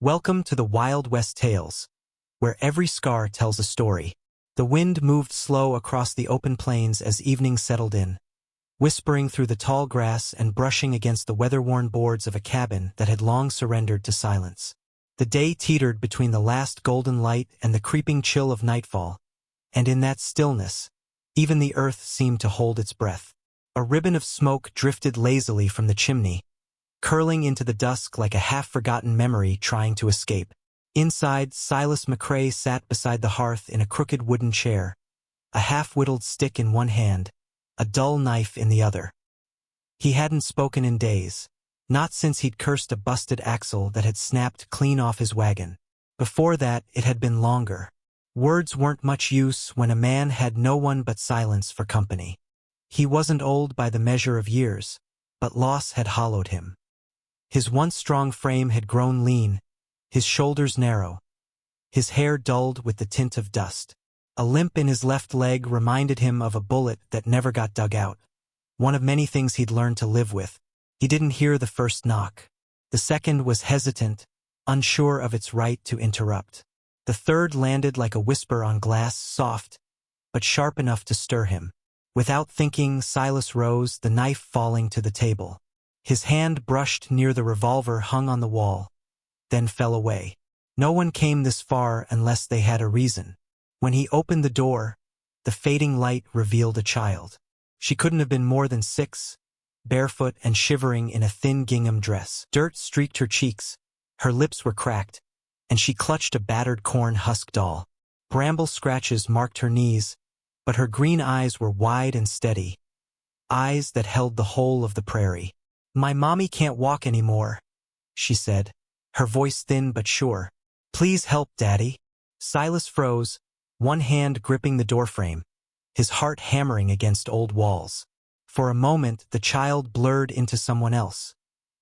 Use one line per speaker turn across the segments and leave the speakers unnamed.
Welcome to the Wild West Tales, where every scar tells a story. The wind moved slow across the open plains as evening settled in, whispering through the tall grass and brushing against the weather-worn boards of a cabin that had long surrendered to silence. The day teetered between the last golden light and the creeping chill of nightfall, and in that stillness, even the earth seemed to hold its breath. A ribbon of smoke drifted lazily from the chimney, curling into the dusk like a half-forgotten memory trying to escape. Inside, Silas McCrae sat beside the hearth in a crooked wooden chair, a half-whittled stick in one hand, a dull knife in the other. He hadn't spoken in days, not since he'd cursed a busted axle that had snapped clean off his wagon. Before that, it had been longer. Words weren't much use when a man had no one but silence for company. He wasn't old by the measure of years, but loss had hollowed him. His once strong frame had grown lean, his shoulders narrow, his hair dulled with the tint of dust. A limp in his left leg reminded him of a bullet that never got dug out, one of many things he'd learned to live with. He didn't hear the first knock. The second was hesitant, unsure of its right to interrupt. The third landed like a whisper on glass, soft, but sharp enough to stir him. Without thinking, Silas rose, the knife falling to the table. His hand brushed near the revolver hung on the wall, then fell away. No one came this far unless they had a reason. When he opened the door, the fading light revealed a child. She couldn't have been more than 6, barefoot and shivering in a thin gingham dress. Dirt streaked her cheeks, her lips were cracked, and she clutched a battered corn husk doll. Bramble scratches marked her knees, but her green eyes were wide and steady, eyes that held the whole of the prairie. "My mommy can't walk anymore," she said, her voice thin but sure. "Please help, Daddy." Silas froze, one hand gripping the doorframe, his heart hammering against old walls. For a moment, the child blurred into someone else,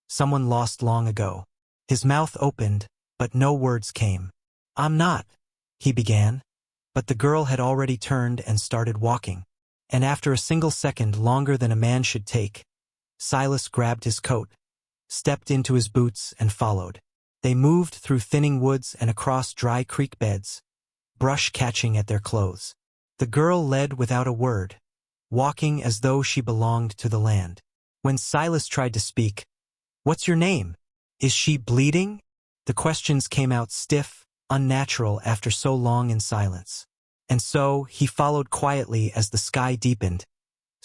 someone lost long ago. His mouth opened, but no words came. "I'm not," he began, but the girl had already turned and started walking. And after a single second longer than a man should take, Silas grabbed his coat, stepped into his boots, and followed. They moved through thinning woods and across dry creek beds, brush catching at their clothes. The girl led without a word, walking as though she belonged to the land. When Silas tried to speak, "What's your name? Is she bleeding?" the questions came out stiff, unnatural after so long in silence. And so he followed quietly as the sky deepened,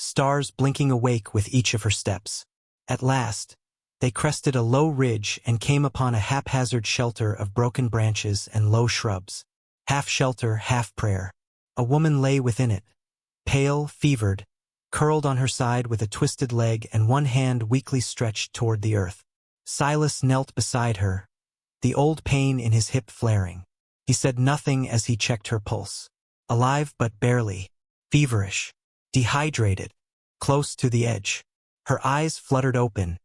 stars blinking awake with each of her steps. At last, they crested a low ridge and came upon a haphazard shelter of broken branches and low shrubs. Half shelter, half prayer. A woman lay within it, pale, fevered, curled on her side with a twisted leg and one hand weakly stretched toward the earth. Silas knelt beside her, the old pain in his hip flaring. He said nothing as he checked her pulse. Alive but barely, feverish, dehydrated, close to the edge. Her eyes fluttered open,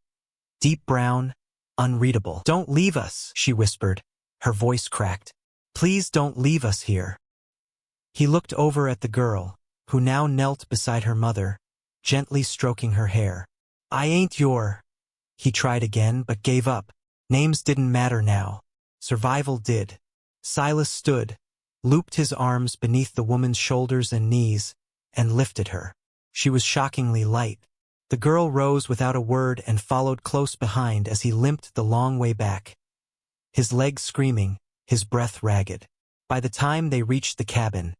deep brown, unreadable. "Don't leave us," she whispered, her voice cracked. "Please don't leave us here." He looked over at the girl, who now knelt beside her mother, gently stroking her hair. "I ain't your—" He tried again but gave up. Names didn't matter now. Survival did. Silas stood, looped his arms beneath the woman's shoulders and knees, and lifted her. She was shockingly light. The girl rose without a word and followed close behind as he limped the long way back, his legs screaming, his breath ragged. By the time they reached the cabin,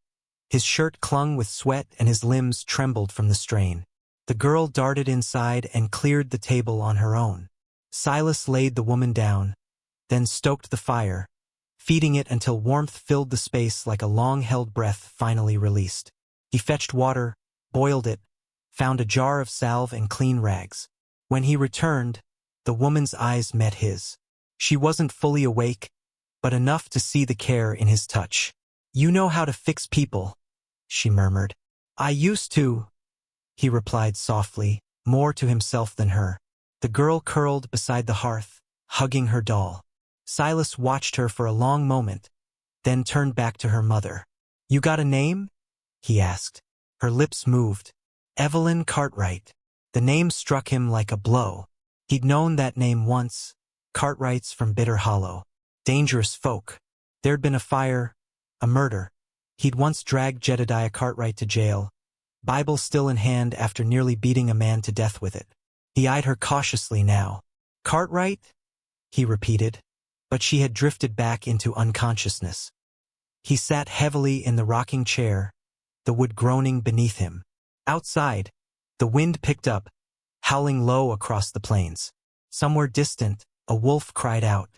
his shirt clung with sweat and his limbs trembled from the strain. The girl darted inside and cleared the table on her own. Silas laid the woman down, then stoked the fire, feeding it until warmth filled the space like a long-held breath finally released. He fetched water, boiled it, found a jar of salve and clean rags. When he returned, the woman's eyes met his. She wasn't fully awake, but enough to see the care in his touch. "You know how to fix people," she murmured. "I used to," he replied softly, more to himself than her. The girl curled beside the hearth, hugging her doll. Silas watched her for a long moment, then turned back to her mother. "You got a name?" he asked. Her lips moved. "Evelyn Cartwright." The name struck him like a blow. He'd known that name once, Cartwright's from Bitter Hollow. Dangerous folk. There'd been a fire, a murder. He'd once dragged Jedediah Cartwright to jail, Bible still in hand after nearly beating a man to death with it. He eyed her cautiously now. Cartwright? He repeated, but she had drifted back into unconsciousness. He sat heavily in the rocking chair, the wood groaning beneath him. Outside, the wind picked up, howling low across the plains. Somewhere distant, a wolf cried out.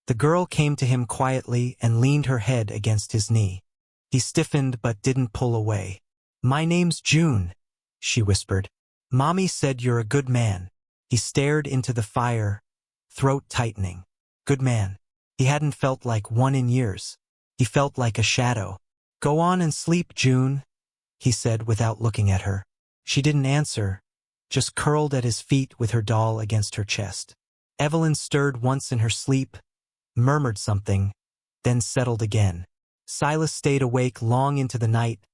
The girl came to him quietly and leaned her head against his knee. He stiffened but didn't pull away. "My name's June," she whispered. "Mommy said you're a good man." He stared into the fire, throat tightening. Good man. He hadn't felt like one in years. He felt like a shadow. "Go on and sleep, June," he said without looking at her. She didn't answer, just curled at his feet with her doll against her chest. Evelyn stirred once in her sleep, murmured something, then settled again. Silas stayed awake long into the night,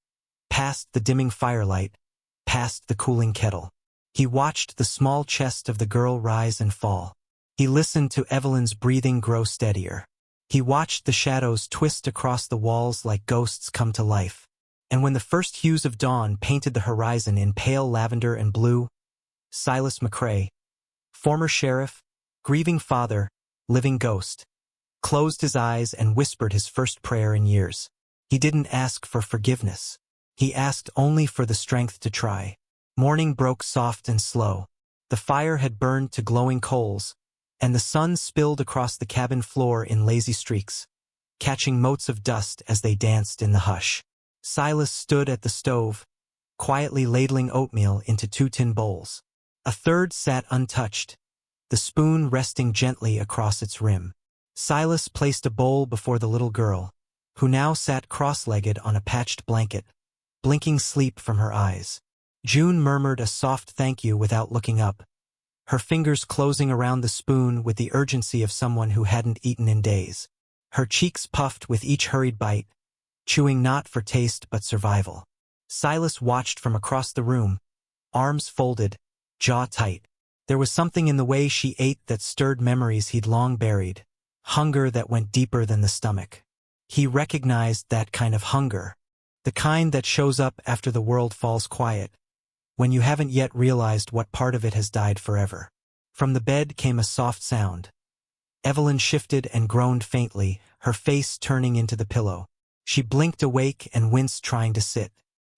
past the dimming firelight, past the cooling kettle. He watched the small chest of the girl rise and fall. He listened to Evelyn's breathing grow steadier. He watched the shadows twist across the walls like ghosts come to life. And when the first hues of dawn painted the horizon in pale lavender and blue, Silas McCrae, former sheriff, grieving father, living ghost, closed his eyes and whispered his first prayer in years. He didn't ask for forgiveness. He asked only for the strength to try. Morning broke soft and slow. The fire had burned to glowing coals, and the sun spilled across the cabin floor in lazy streaks, catching motes of dust as they danced in the hush. Silas stood at the stove, quietly ladling oatmeal into 2 tin bowls. A third sat untouched, the spoon resting gently across its rim. Silas placed a bowl before the little girl, who now sat cross-legged on a patched blanket, blinking sleep from her eyes. June murmured a soft thank you without looking up, her fingers closing around the spoon with the urgency of someone who hadn't eaten in days. Her cheeks puffed with each hurried bite, chewing not for taste but survival. Silas watched from across the room, arms folded, jaw tight. There was something in the way she ate that stirred memories he'd long buried, hunger that went deeper than the stomach. He recognized that kind of hunger, the kind that shows up after the world falls quiet, when you haven't yet realized what part of it has died forever. From the bed came a soft sound. Evelyn shifted and groaned faintly, her face turning into the pillow. She blinked awake and winced trying to sit.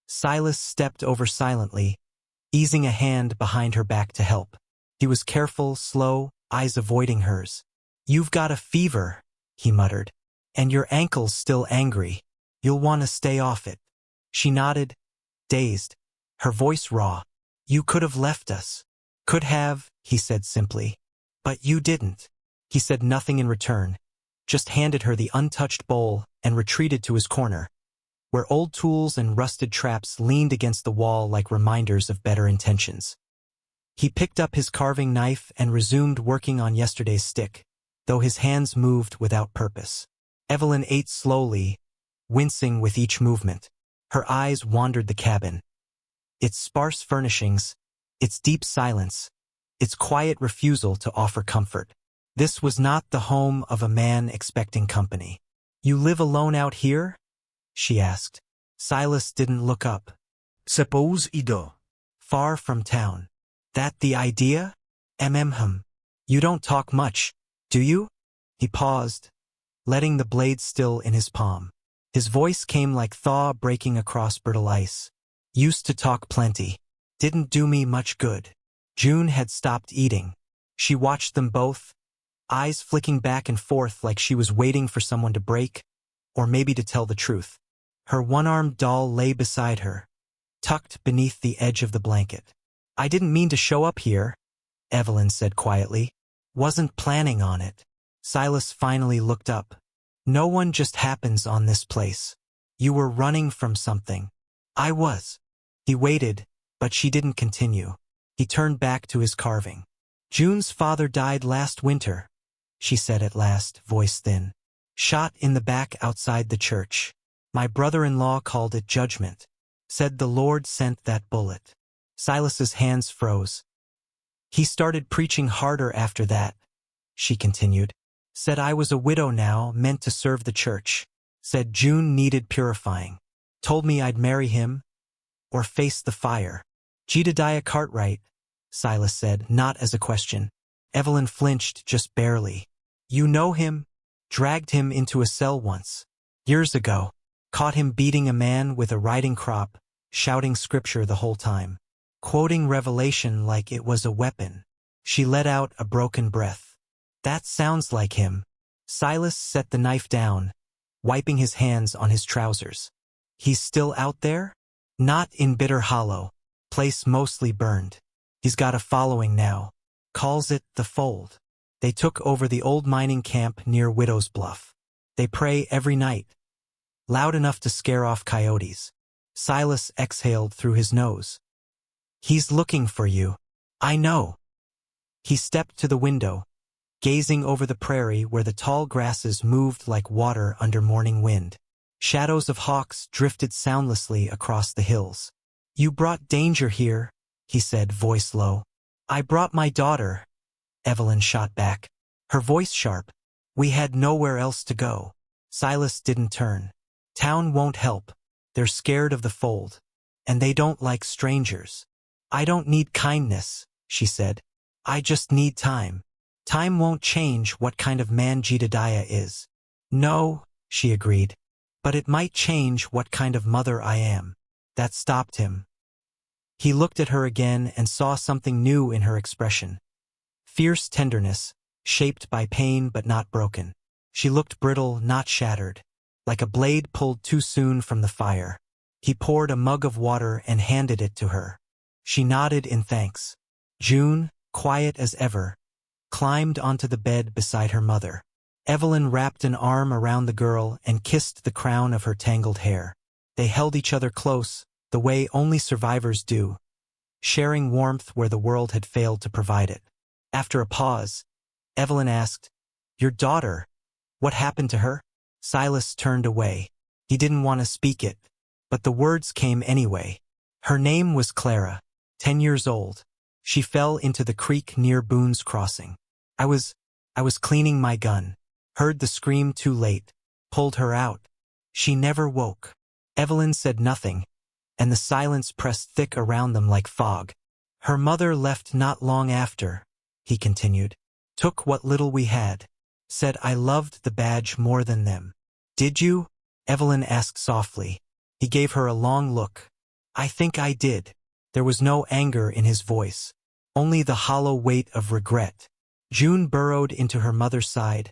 Silas stepped over silently, easing a hand behind her back to help. He was careful, slow, eyes avoiding hers. "You've got a fever," he muttered, "and your ankle's still angry. You'll want to stay off it." She nodded, dazed, her voice raw. "You could have left us." "Could have," he said simply. "But you didn't." He said nothing in return, just handed her the untouched bowl and retreated to his corner, where old tools and rusted traps leaned against the wall like reminders of better intentions. He picked up his carving knife and resumed working on yesterday's stick, though his hands moved without purpose. Evelyn ate slowly, wincing with each movement. Her eyes wandered the cabin. Its sparse furnishings, its deep silence, its quiet refusal to offer comfort. This was not the home of a man expecting company. "You live alone out here?" she asked. Silas didn't look up.
"Suppose I do."
"Far from town. That the idea? You don't talk much, do you?" He paused, letting the blade still in his palm. His voice came like thaw breaking across brittle ice. "Used to talk plenty. Didn't do me much good." June had stopped eating. She watched them both, eyes flicking back and forth like she was waiting for someone to break, or maybe to tell the truth. Her one-armed doll lay beside her, tucked beneath the edge of the blanket. "I didn't mean to show up here," Evelyn said quietly. "Wasn't planning on it." Silas finally looked up. "No one just happens on this place. You were running from something." "I was." He waited, but she didn't continue. He turned back to his carving. "June's father died last winter," she said at last, voice thin. "Shot in the back outside the church. My brother-in-law called it judgment. Said the Lord sent that bullet." Silas's hands froze. "He started preaching harder after that," she continued. Said I was a widow now, meant to serve the church. Said June needed purifying. Told me I'd marry him or face the fire. Jedediah Cartwright, Silas said, not as a question. Evelyn flinched just barely. You know him? Dragged him into a cell once. Years ago. Caught him beating a man with a riding crop, shouting scripture the whole time. Quoting Revelation like it was a weapon. She let out a broken breath. That sounds like him. Silas set the knife down, wiping his hands on his trousers. He's still out there? Not in Bitter Hollow. Place mostly burned. He's got a following now. Calls it the Fold. They took over the old mining camp near Widow's Bluff. They pray every night. Loud enough to scare off coyotes. Silas exhaled through his nose. He's looking for you. I know. He stepped to the window, gazing over the prairie where the tall grasses moved like water under morning wind. Shadows of hawks drifted soundlessly across the hills. You brought danger here, he said, voice low. I brought my daughter, Evelyn shot back, her voice sharp. We had nowhere else to go. Silas didn't turn. Town won't help. They're scared of the Fold. And they don't like strangers. I don't need kindness, she said. I just need time. Time won't change what kind of man Jedediah is. No, she agreed. But it might change what kind of mother I am. That stopped him. He looked at her again and saw something new in her expression. Fierce tenderness, shaped by pain but not broken. She looked brittle, not shattered, like a blade pulled too soon from the fire. He poured a mug of water and handed it to her. She nodded in thanks. June, quiet as ever, climbed onto the bed beside her mother. Evelyn wrapped an arm around the girl and kissed the crown of her tangled hair. They held each other close, the way only survivors do, sharing warmth where the world had failed to provide it. After a pause, Evelyn asked, Your daughter, what happened to her? Silas turned away. He didn't want to speak it, but the words came anyway. Her name was Clara, 10 years old. She fell into the creek near Boone's Crossing. I was cleaning my gun. Heard the scream too late. Pulled her out. She never woke. Evelyn said nothing, and the silence pressed thick around them like fog. Her mother left not long after, he continued. Took what little we had. Said I loved the badge more than them. Did you? Evelyn asked softly. He gave her a long look. I think I did. There was no anger in his voice, only the hollow weight of regret. June burrowed into her mother's side,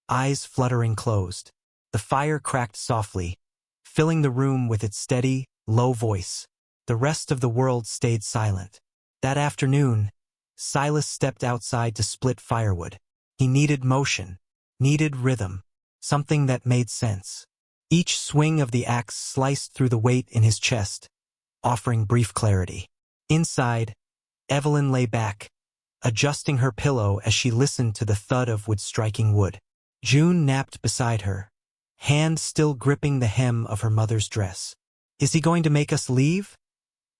eyes fluttering closed. The fire cracked softly, filling the room with its steady, low voice. The rest of the world stayed silent. That afternoon, Silas stepped outside to split firewood. He needed motion, needed rhythm, something that made sense. Each swing of the axe sliced through the weight in his chest, offering brief clarity. Inside, Evelyn lay back, adjusting her pillow as she listened to the thud of wood striking wood. June napped beside her, hand still gripping the hem of her mother's dress. Is he going to make us leave?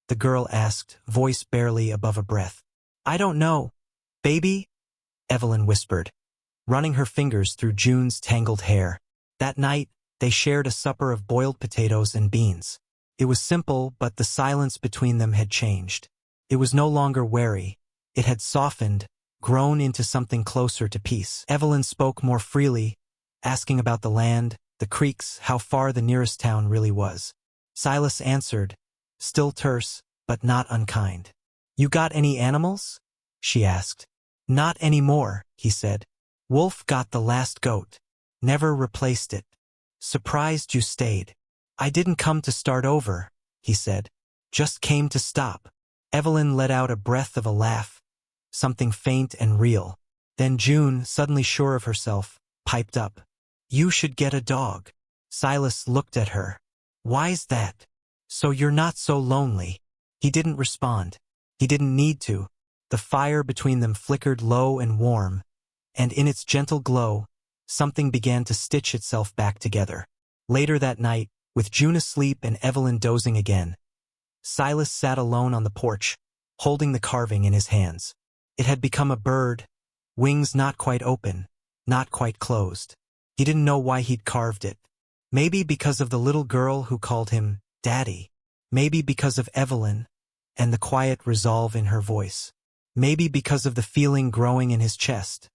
The girl asked, voice barely above a breath. I don't know. Baby? Evelyn whispered, running her fingers through June's tangled hair. That night, they shared a supper of boiled potatoes and beans. It was simple, but the silence between them had changed. It was no longer wary. It had softened, grown into something closer to peace. Evelyn spoke more freely, asking about the land, the creeks, how far the nearest town really was. Silas answered, still terse, but not unkind. You got any animals? She asked. Not anymore, he said. Wolf got the last goat. Never replaced it. Surprised you stayed. I didn't come to start over, he said. Just came to stop. Evelyn let out a breath of a laugh, something faint and real. Then June, suddenly sure of herself, piped up. You should get a dog. Silas looked at her. Why's that? So you're not so lonely. He didn't respond. He didn't need to. The fire between them flickered low and warm, and in its gentle glow, something began to stitch itself back together. Later that night, with June asleep and Evelyn dozing again, Silas sat alone on the porch, holding the carving in his hands. It had become a bird, wings not quite open, not quite closed. He didn't know why he'd carved it. Maybe because of the little girl who called him Daddy. Maybe because of Evelyn and the quiet resolve in her voice. Maybe because of the feeling growing in his chest,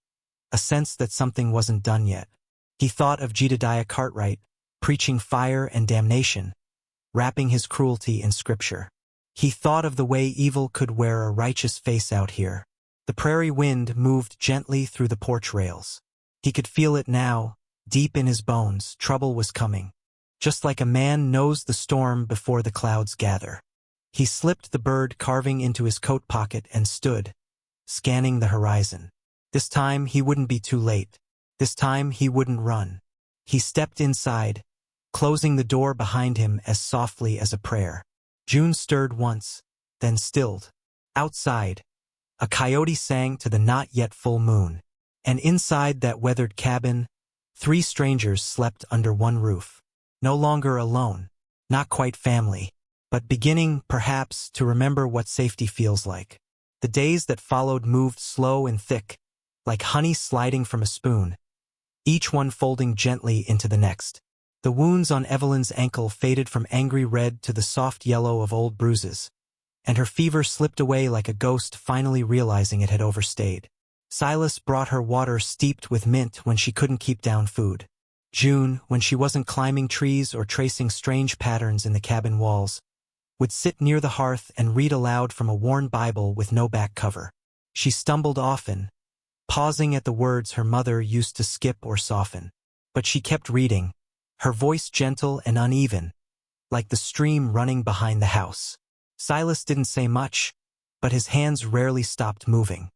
a sense that something wasn't done yet. He thought of Jedediah Cartwright, preaching fire and damnation, wrapping his cruelty in scripture. He thought of the way evil could wear a righteous face out here. The prairie wind moved gently through the porch rails. He could feel it now, deep in his bones. Trouble was coming. Just like a man knows the storm before the clouds gather. He slipped the bird carving into his coat pocket and stood, scanning the horizon. This time he wouldn't be too late. This time he wouldn't run. He stepped inside, closing the door behind him as softly as a prayer. June stirred once, then stilled. Outside, a coyote sang to the not yet full moon. And inside that weathered cabin, 3 strangers slept under one roof. No longer alone, not quite family, but beginning, perhaps, to remember what safety feels like. The days that followed moved slow and thick, like honey sliding from a spoon, each one folding gently into the next. The wounds on Evelyn's ankle faded from angry red to the soft yellow of old bruises, and her fever slipped away like a ghost finally realizing it had overstayed. Silas brought her water steeped with mint when she couldn't keep down food. June, when she wasn't climbing trees or tracing strange patterns in the cabin walls, would sit near the hearth and read aloud from a worn Bible with no back cover. She stumbled often, pausing at the words her mother used to skip or soften. But she kept reading, her voice gentle and uneven, like the stream running behind the house. Silas didn't say much, but his hands rarely stopped moving.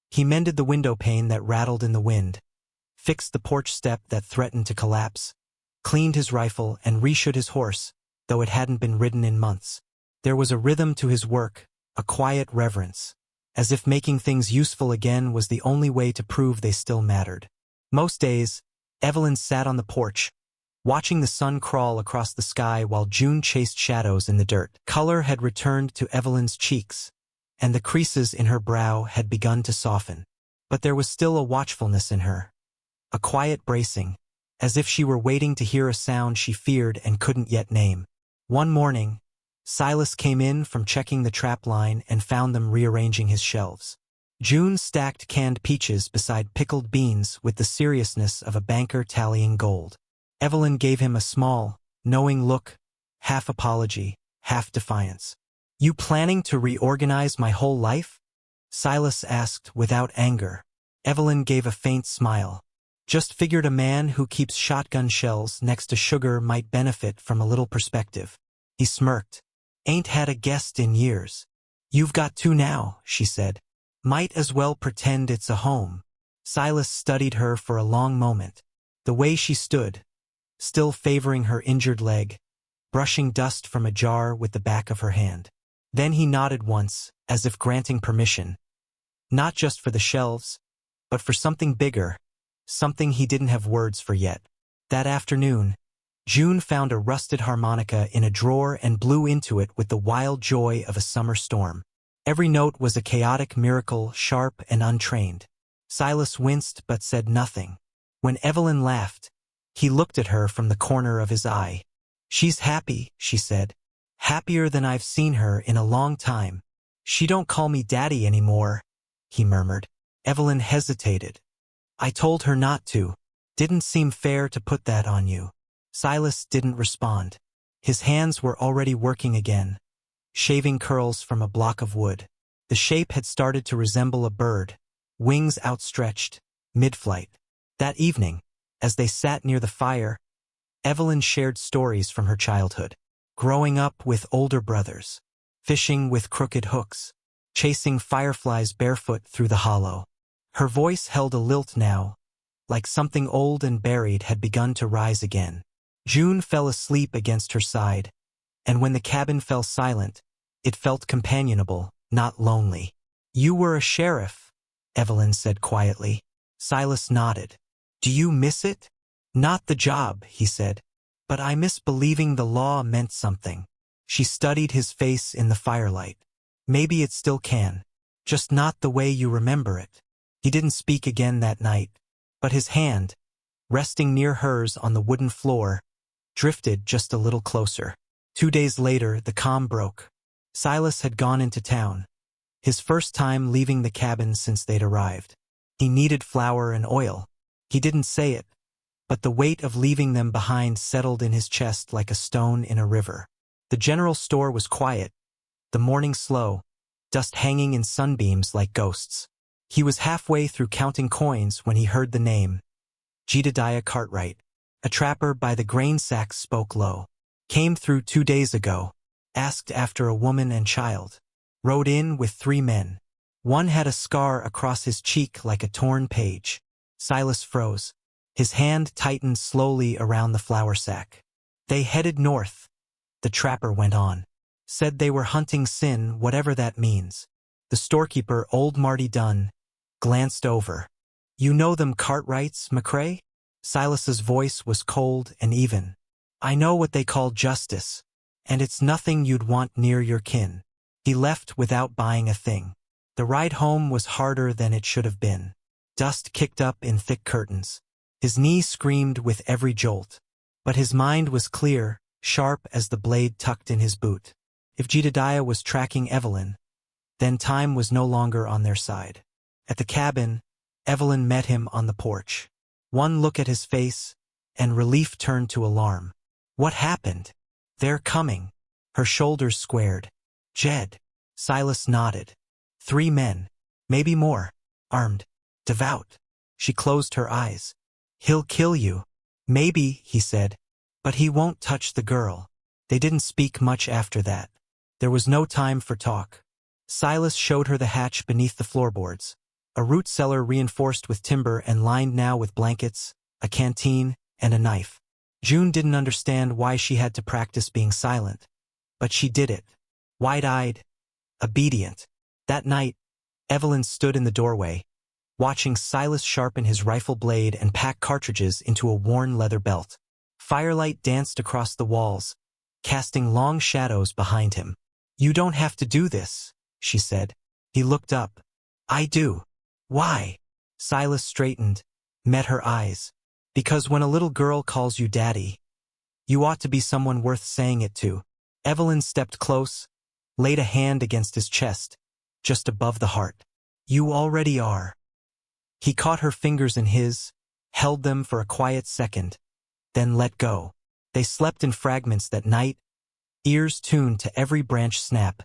He mended the window pane that rattled in the wind, fixed the porch step that threatened to collapse, cleaned his rifle and reshoed his horse, though it hadn't been ridden in months. There was a rhythm to his work, a quiet reverence, as if making things useful again was the only way to prove they still mattered. Most days, Evelyn sat on the porch, watching the sun crawl across the sky while June chased shadows in the dirt. Color had returned to Evelyn's cheeks, and the creases in her brow had begun to soften. But there was still a watchfulness in her, a quiet bracing, as if she were waiting to hear a sound she feared and couldn't yet name. One morning, Silas came in from checking the trap line and found them rearranging his shelves. June stacked canned peaches beside pickled beans with the seriousness of a banker tallying gold. Evelyn gave him a small, knowing look, half apology, half defiance. "You planning to reorganize my whole life?" Silas asked without anger. Evelyn gave a faint smile. "Just figured a man who keeps shotgun shells next to sugar might benefit from a little perspective." He smirked. "Ain't had a guest in years." "You've got 2 now," she said. "Might as well pretend it's a home." Silas studied her for a long moment. The way she stood, still favoring her injured leg, brushing dust from a jar with the back of her hand. Then he nodded once, as if granting permission. Not just for the shelves, but for something bigger, something he didn't have words for yet. That afternoon, June found a rusted harmonica in a drawer and blew into it with the wild joy of a summer storm. Every note was a chaotic miracle, sharp and untrained. Silas winced but said nothing. When Evelyn laughed, he looked at her from the corner of his eye. "She's happy," she said. "Happier than I've seen her in a long time. She don't call me daddy anymore," he murmured. Evelyn hesitated. "I told her not to. Didn't seem fair to put that on you." Silas didn't respond. His hands were already working again, shaving curls from a block of wood. The shape had started to resemble a bird, wings outstretched, mid-flight. That evening, as they sat near the fire, Evelyn shared stories from her childhood. Growing up with older brothers, fishing with crooked hooks, chasing fireflies barefoot through the hollow. Her voice held a lilt now, like something old and buried had begun to rise again. June fell asleep against her side, and when the cabin fell silent, it felt companionable, not lonely. "You were a sheriff," Evelyn said quietly. Silas nodded. "Do you miss it?" "Not the job," he said, "but I miss believing the law meant something." She studied his face in the firelight. "Maybe it still can, just not the way you remember it." He didn't speak again that night, but his hand, resting near hers on the wooden floor, drifted just a little closer. 2 days later, the calm broke. Silas had gone into town, his first time leaving the cabin since they'd arrived. He needed flour and oil. He didn't say it, but the weight of leaving them behind settled in his chest like a stone in a river. The general store was quiet, the morning slow, dust hanging in sunbeams like ghosts. He was halfway through counting coins when he heard the name. Jedediah Cartwright, a trapper by the grain sacks, spoke low. Came through 2 days ago, asked after a woman and child. Rode in with 3 men. One had a scar across his cheek like a torn page. Silas froze. His hand tightened slowly around the flour sack. They headed north. The trapper went on. Said they were hunting sin, whatever that means. The storekeeper, old Marty Dunn, glanced over. You know them Cartwrights, McCrae? Silas's voice was cold and even. I know what they call justice, and it's nothing you'd want near your kin. He left without buying a thing. The ride home was harder than it should have been. Dust kicked up in thick curtains. His knee screamed with every jolt. But his mind was clear, sharp as the blade tucked in his boot. If Jedediah was tracking Evelyn, then time was no longer on their side. At the cabin, Evelyn met him on the porch. One look at his face, and relief turned to alarm. What happened? They're coming. Her shoulders squared. Jed. Silas nodded. 3 men. Maybe more. Armed. Devout. She closed her eyes. He'll kill you. Maybe, he said. But he won't touch the girl. They didn't speak much after that. There was no time for talk. Silas showed her the hatch beneath the floorboards. A root cellar reinforced with timber and lined now with blankets, a canteen, and a knife. June didn't understand why she had to practice being silent. But she did it. Wide-eyed. Obedient. That night, Evelyn stood in the doorway, watching Silas sharpen his rifle blade and pack cartridges into a worn leather belt. Firelight danced across the walls, casting long shadows behind him. You don't have to do this, she said. He looked up. I do. Why? Silas straightened, met her eyes. Because when a little girl calls you daddy, you ought to be someone worth saying it to. Evelyn stepped close, laid a hand against his chest, just above the heart. You already are. He caught her fingers in his, held them for a quiet second, then let go. They slept in fragments that night, ears tuned to every branch snap,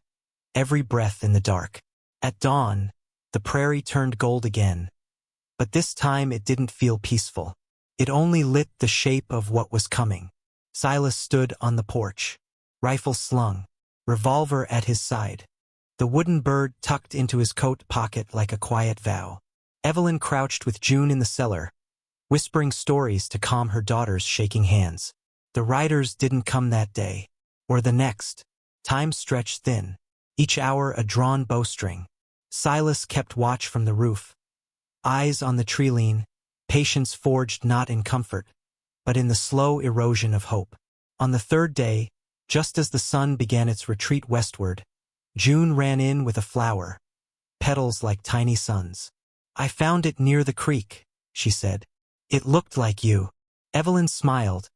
every breath in the dark. At dawn, the prairie turned gold again. But this time it didn't feel peaceful. It only lit the shape of what was coming. Silas stood on the porch, rifle slung, revolver at his side. The wooden bird tucked into his coat pocket like a quiet vow. Evelyn crouched with June in the cellar, whispering stories to calm her daughter's shaking hands. The riders didn't come that day, or the next. Time stretched thin, each hour a drawn bowstring. Silas kept watch from the roof, eyes on the tree-lean, patience forged not in comfort, but in the slow erosion of hope. On the 3rd day, just as the sun began its retreat westward, June ran in with a flower, petals like tiny suns. I found it near the creek, she said. It looked like you. Evelyn smiled,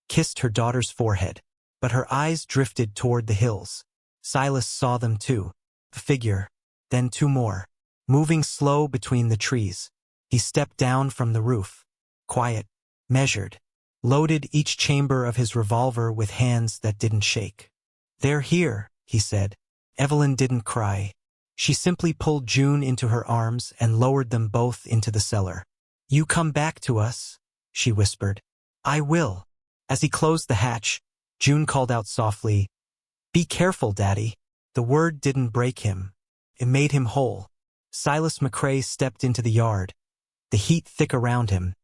kissed her daughter's forehead, but her eyes drifted toward the hills. Silas saw them too, a figure, then 2 more, moving slow between the trees. He stepped down from the roof, quiet, measured, loaded each chamber of his revolver with hands that didn't shake. They're here, he said. Evelyn didn't cry. She simply pulled June into her arms and lowered them both into the cellar. You come back to us, she whispered. I will. As he closed the hatch, June called out softly, Be careful, Daddy. The word didn't break him. It made him whole. Silas McCrae stepped into the yard, the heat thick around him,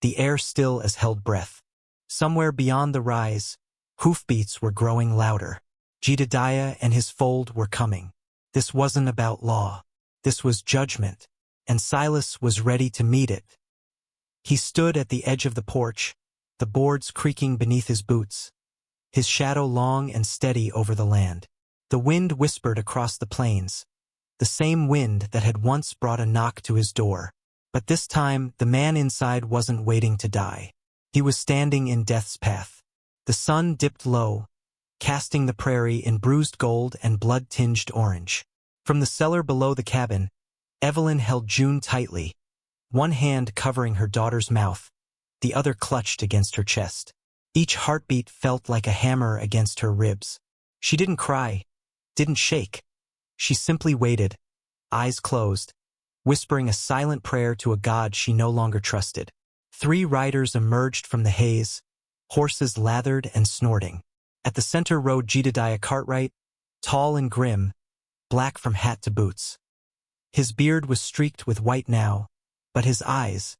the air still as held breath. Somewhere beyond the rise, hoofbeats were growing louder. Jedediah and his fold were coming. This wasn't about law. This was judgment, and Silas was ready to meet it. He stood at the edge of the porch, the boards creaking beneath his boots, his shadow long and steady over the land. The wind whispered across the plains, the same wind that had once brought a knock to his door. But this time, the man inside wasn't waiting to die. He was standing in death's path. The sun dipped low, casting the prairie in bruised gold and blood-tinged orange. From the cellar below the cabin, Evelyn held June tightly, one hand covering her daughter's mouth, the other clutched against her chest. Each heartbeat felt like a hammer against her ribs. She didn't cry, didn't shake. She simply waited, eyes closed, whispering a silent prayer to a god she no longer trusted. 3 riders emerged from the haze, horses lathered and snorting. At the center rode Jedediah Cartwright, tall and grim, black from hat to boots. His beard was streaked with white now, but his eyes,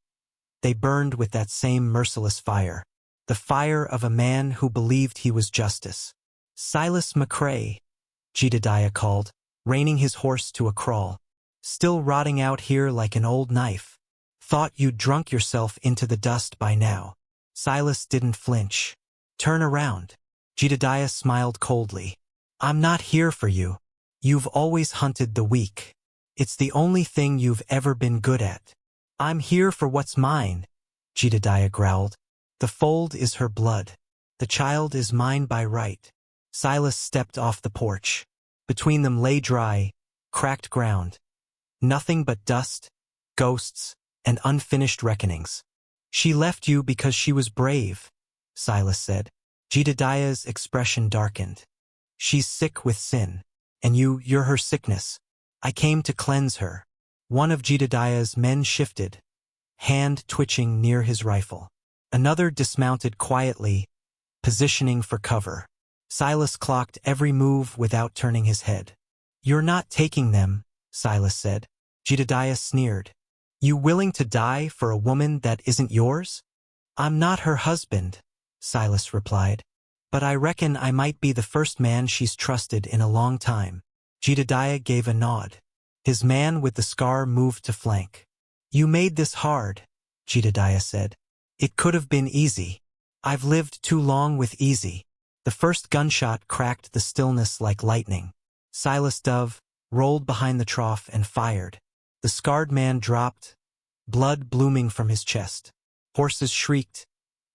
they burned with that same merciless fire. The fire of a man who believed he was justice. "Silas McCrae," Jedediah called, reining his horse to a crawl. "Still rotting out here like an old knife. Thought you'd drunk yourself into the dust by now." Silas didn't flinch. "Turn around." Jedediah smiled coldly. "I'm not here for you. You've always hunted the weak. It's the only thing you've ever been good at." "I'm here for what's mine," Jedediah growled. "The fold is her blood. The child is mine by right." Silas stepped off the porch. Between them lay dry, cracked ground. Nothing but dust, ghosts, and unfinished reckonings. "She left you because she was brave," Silas said. Jedediah's expression darkened. "She's sick with sin. And you're her sickness. I came to cleanse her." One of Jedediah's men shifted, hand twitching near his rifle. Another dismounted quietly, positioning for cover. Silas clocked every move without turning his head. "You're not taking them," Silas said. Jedediah sneered. "You willing to die for a woman that isn't yours?" "I'm not her husband," Silas replied. "But I reckon I might be the first man she's trusted in a long time." Jedediah gave a nod. His man with the scar moved to flank. "You made this hard," Jedediah said. "It could have been easy. I've lived too long with easy." The first gunshot cracked the stillness like lightning. Silas Dove rolled behind the trough and fired. The scarred man dropped, blood blooming from his chest. Horses shrieked,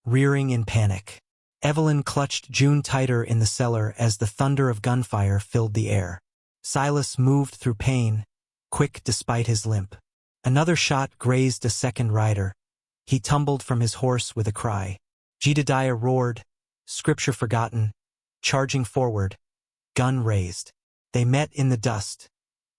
rearing in panic. Evelyn clutched June tighter in the cellar as the thunder of gunfire filled the air. Silas moved through pain, quick despite his limp. Another shot grazed a second rider. He tumbled from his horse with a cry. Jedediah roared, scripture forgotten, charging forward, gun raised. They met in the dust.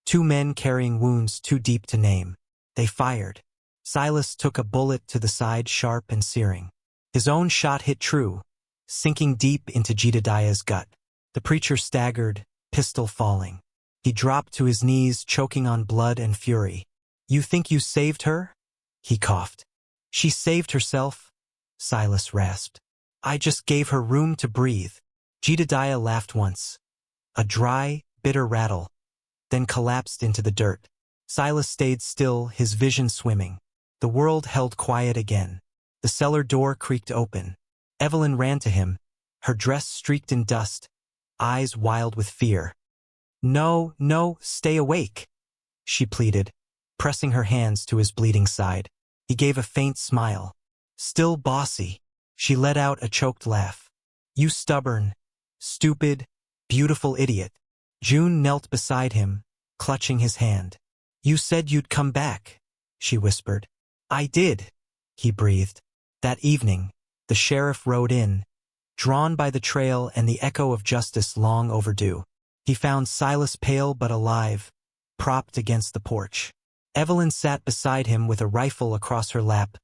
2 men carrying wounds too deep to name. They fired. Silas took a bullet to the side, sharp and searing. His own shot hit true, sinking deep into Jedediah's gut. The preacher staggered, pistol falling. He dropped to his knees, choking on blood and fury. "You think you saved her?" he coughed. "She saved herself," Silas rasped. "I just gave her room to breathe." Jedediah laughed once. A dry, bitter rattle, then collapsed into the dirt. Silas stayed still, his vision swimming. The world held quiet again. The cellar door creaked open. Evelyn ran to him, her dress streaked in dust, eyes wild with fear. "No, no, stay awake," she pleaded, pressing her hands to his bleeding side. He gave a faint smile. "Still bossy." She let out a choked laugh. "You stubborn, stupid, beautiful idiot." June knelt beside him, clutching his hand. "You said you'd come back," she whispered. "I did," he breathed. That evening, the sheriff rode in, drawn by the trail and the echo of justice long overdue. He found Silas pale but alive, propped against the porch. Evelyn sat beside him with a rifle across her lap,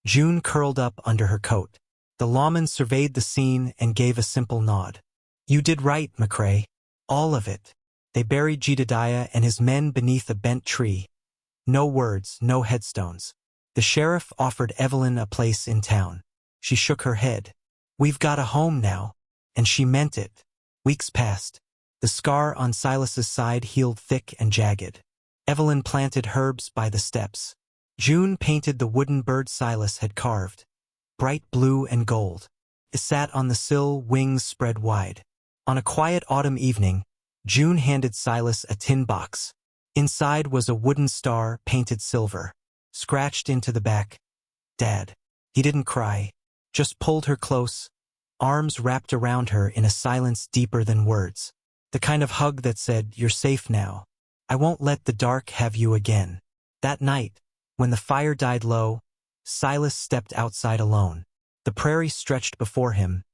June curled up under her coat. The lawman surveyed the scene and gave a simple nod. "You did right, McCrae. All of it." They buried Jedediah and his men beneath a bent tree. No words, no headstones. The sheriff offered Evelyn a place in town. She shook her head. "We've got a home now." And she meant it. Weeks passed. The scar on Silas's side healed thick and jagged. Evelyn planted herbs by the steps. June painted the wooden bird Silas had carved, bright blue and gold. It sat on the sill, wings spread wide. On a quiet autumn evening, June handed Silas a tin box. Inside was a wooden star painted silver. scratched into the back. Dad. He didn't cry, just pulled her close, arms wrapped around her in a silence deeper than words. The kind of hug that said, "You're safe now. I won't let the dark have you again." That night, when the fire died low, Silas stepped outside alone. The prairie stretched before him,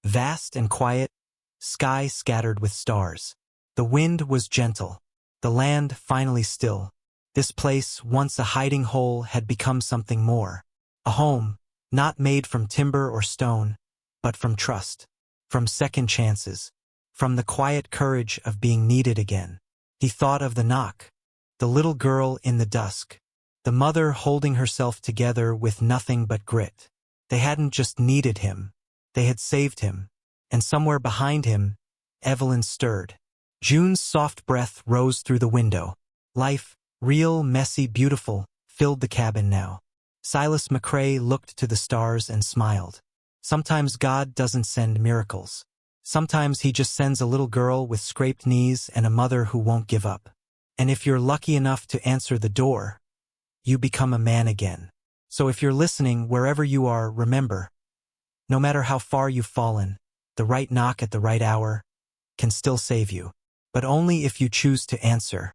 vast and quiet, sky scattered with stars. The wind was gentle, the land finally still. This place, once a hiding hole, had become something more. A home, not made from timber or stone, but from trust, from second chances, from the quiet courage of being needed again. He thought of the knock, the little girl in the dusk, the mother holding herself together with nothing but grit. They hadn't just needed him, they had saved him. And somewhere behind him, Evelyn stirred. June's soft breath rose through the window. Life, real, messy, beautiful, filled the cabin now. Silas McCrae looked to the stars and smiled. Sometimes God doesn't send miracles. Sometimes he just sends a little girl with scraped knees and a mother who won't give up. And if you're lucky enough to answer the door, you become a man again. So if you're listening, wherever you are, remember, no matter how far you've fallen, the right knock at the right hour can still save you. But only if you choose to answer.